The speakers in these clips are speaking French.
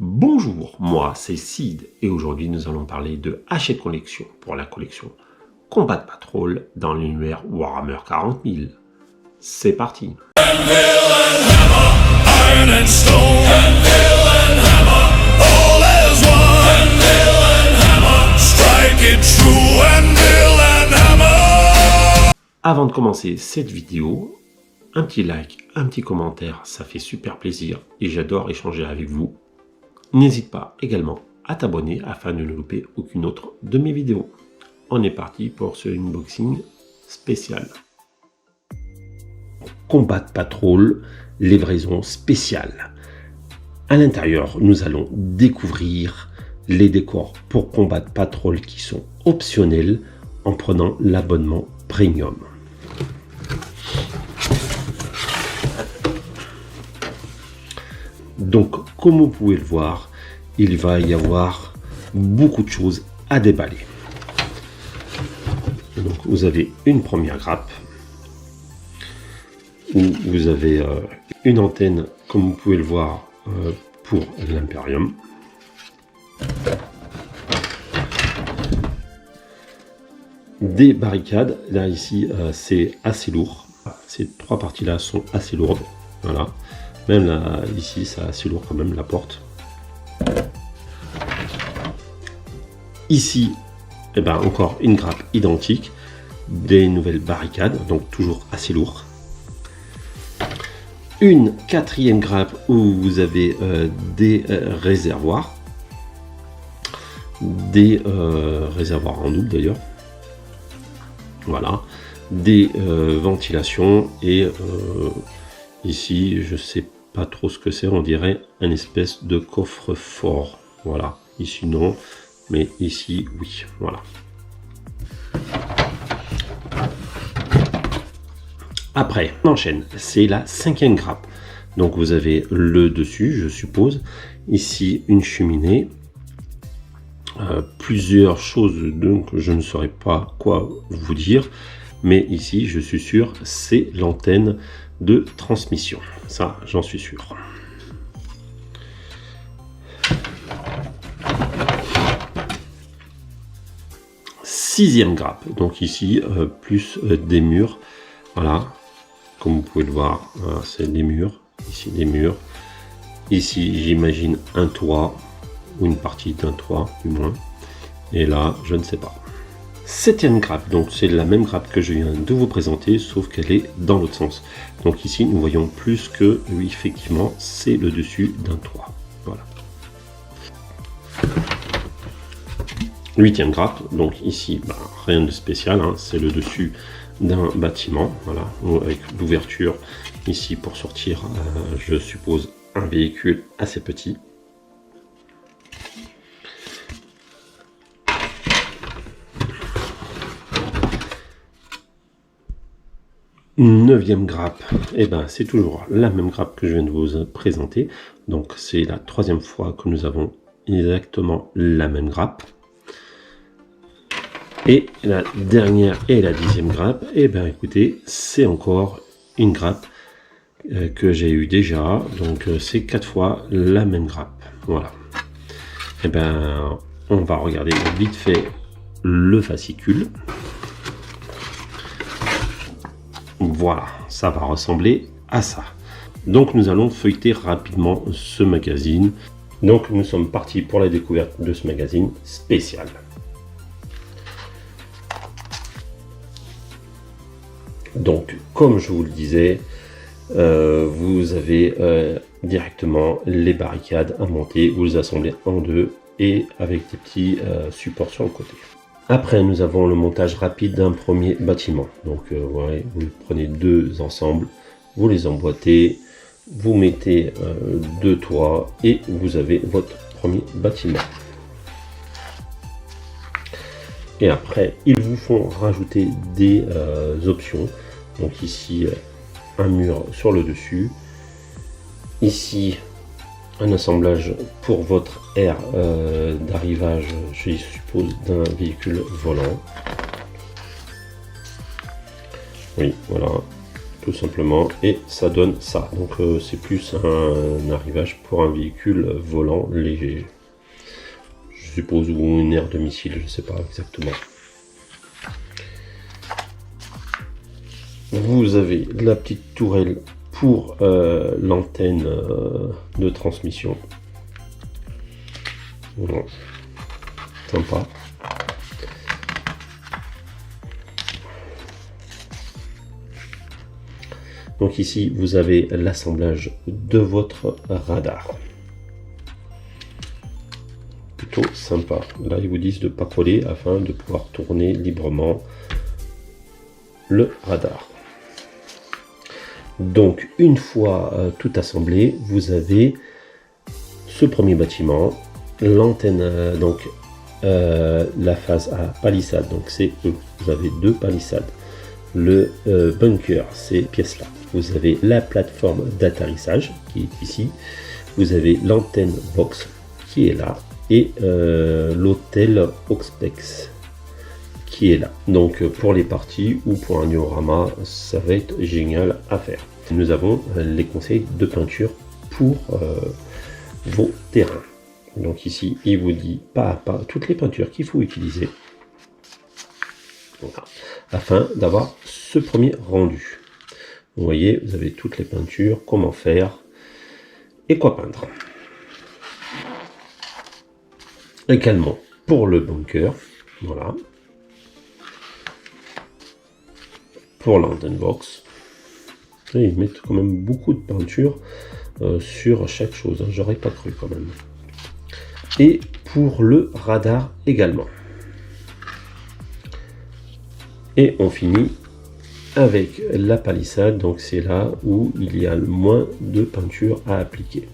Bonjour, moi c'est Sid et aujourd'hui nous allons parler de Hachette Collection pour la collection Combat Patrol dans l'univers Warhammer 40 000. C'est parti. Avant de commencer cette vidéo, un petit like, un petit commentaire, ça fait super plaisir et j'adore échanger avec vous. N'hésite pas également à t'abonner afin de ne louper aucune autre de mes vidéos. On est parti pour ce unboxing spécial. Combat Patrol, livraison spéciale. À l'intérieur, nous allons découvrir les décors pour Combat Patrol qui sont optionnels en prenant l'abonnement Premium. Donc, comme vous pouvez le voir, il va y avoir beaucoup de choses à déballer. Donc, vous avez une première grappe où vous avez une antenne, comme vous pouvez le voir, pour l'Imperium. Des barricades, là ici c'est assez lourd. Ces trois parties là sont assez lourdes. Voilà. Même là, ici, c'est assez lourd quand même, la porte. Ici, eh ben, encore une grappe identique. Des nouvelles barricades, donc toujours assez lourd. Une quatrième grappe où vous avez des réservoirs. Des réservoirs en double d'ailleurs. Voilà. Des ventilations et ici, je sais pas trop ce que c'est, on dirait un espèce de coffre-fort. Voilà, ici non, mais ici oui, voilà. Après, on enchaîne, c'est la cinquième grappe. Donc vous avez le dessus, je suppose. Ici, une cheminée. Plusieurs choses, donc je ne saurais pas quoi vous dire. Mais ici, je suis sûr, c'est l'antenne de transmission. Ça, j'en suis sûr. Sixième grappe. Donc ici, plus des murs. Voilà. Comme vous pouvez le voir, c'est des murs. Ici, des murs. Ici, j'imagine un toit. Ou une partie d'un toit, du moins. Et là, je ne sais pas. Septième grappe, donc c'est la même grappe que je viens de vous présenter, sauf qu'elle est dans l'autre sens. Donc ici, nous voyons plus que, oui, effectivement, c'est le dessus d'un toit. Voilà. Huitième grappe, donc ici, bah, rien de spécial, hein, c'est le dessus d'un bâtiment, voilà, avec l'ouverture ici pour sortir, je suppose, un véhicule assez petit. Neuvième grappe, et ben c'est toujours la même grappe que je viens de vous présenter. Donc c'est la troisième fois que nous avons exactement la même grappe. Et la dernière et la dixième grappe, et ben écoutez, c'est encore une grappe que j'ai eu déjà. Donc c'est 4 fois la même grappe. Voilà. Et ben on va regarder vite fait le fascicule. Voilà, ça va ressembler à ça. Donc nous allons feuilleter rapidement ce magazine. Donc nous sommes partis pour la découverte de ce magazine spécial. Donc comme je vous le disais, vous avez directement les barricades à monter, vous les assemblez en deux et avec des petits supports sur le côté. Après, nous avons le montage rapide d'un premier bâtiment. Donc, ouais, vous prenez deux ensembles, vous les emboîtez, vous mettez deux toits et vous avez votre premier bâtiment. Et après, ils vous font rajouter des options. Donc ici, un mur sur le dessus. Ici, un assemblage pour votre aire d'arrivage, je suppose, d'un véhicule volant. Oui, voilà. tout simplement, et ça donne ça. Donc c'est plus un arrivage pour un véhicule volant léger, je suppose, ou une aire de missile, je sais pas exactement. Vous avez la petite tourelle pour l'antenne de transmission. Voilà. Sympa. Donc ici, vous avez l'assemblage de votre radar. Plutôt sympa. Là, ils vous disent de ne pas coller afin de pouvoir tourner librement le radar. Donc, une fois tout assemblé, vous avez ce premier bâtiment, l'antenne, la phase A, palissade, donc c'est eux. Vous avez deux palissades. Le bunker, ces pièces-là. Vous avez la plateforme d'atterrissage qui est ici. Vous avez l'antenne box qui est là. Et l'hôtel Oxpex qui est là. Donc pour les parties ou pour un diorama, ça va être génial à faire. Nous avons les conseils de peinture pour vos terrains. Donc ici, il vous dit pas à pas toutes les peintures qu'il faut utiliser. Voilà. Afin d'avoir ce premier rendu. Vous voyez, vous avez toutes les peintures, comment faire et quoi peindre. Également pour le bunker, voilà. Pour l'antenne box, et ils mettent quand même beaucoup de peinture sur chaque chose, hein. J'aurais pas cru quand même. Et pour le radar également. Et on finit avec la palissade, donc c'est là où il y a le moins de peinture à appliquer.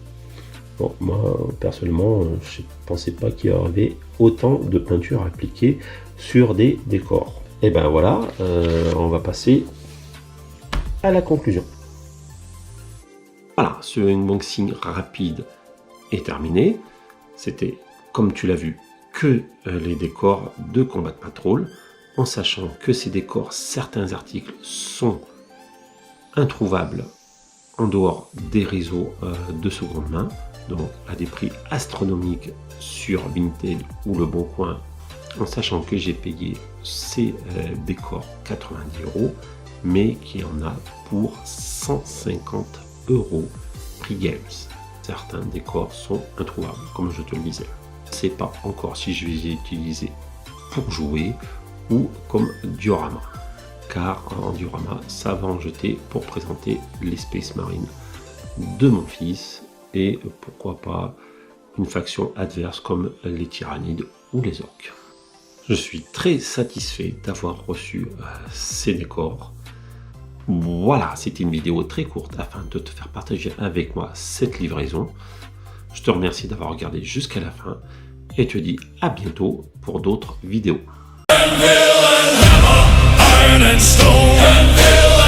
Bon, moi personnellement, je ne pensais pas qu'il y avait autant de peinture appliquée sur des décors. Et ben voilà, on va passer à la conclusion. Voilà, ce unboxing rapide est terminé. C'était, comme tu l'as vu, que les décors de Combat Patrol, en sachant que ces décors, certains articles sont introuvables en dehors des réseaux de seconde main, donc à des prix astronomiques sur Vinted ou Le Bon Coin, en sachant que j'ai payé ces décors 90 €, mais qu'il y en a pour 150 € prix Games. Certains décors sont introuvables, comme je te le disais. Je ne sais pas encore si je vais les utiliser pour jouer ou comme diorama, car en diorama ça va en jeter pour présenter les Space Marines de mon fils et pourquoi pas une faction adverse comme les Tyrannides ou les Orques. Je suis très satisfait d'avoir reçu ces décors. Voilà, c'était une vidéo très courte afin de te faire partager avec moi cette livraison. Je te remercie d'avoir regardé jusqu'à la fin et te dis à bientôt pour d'autres vidéos. Iron and stone.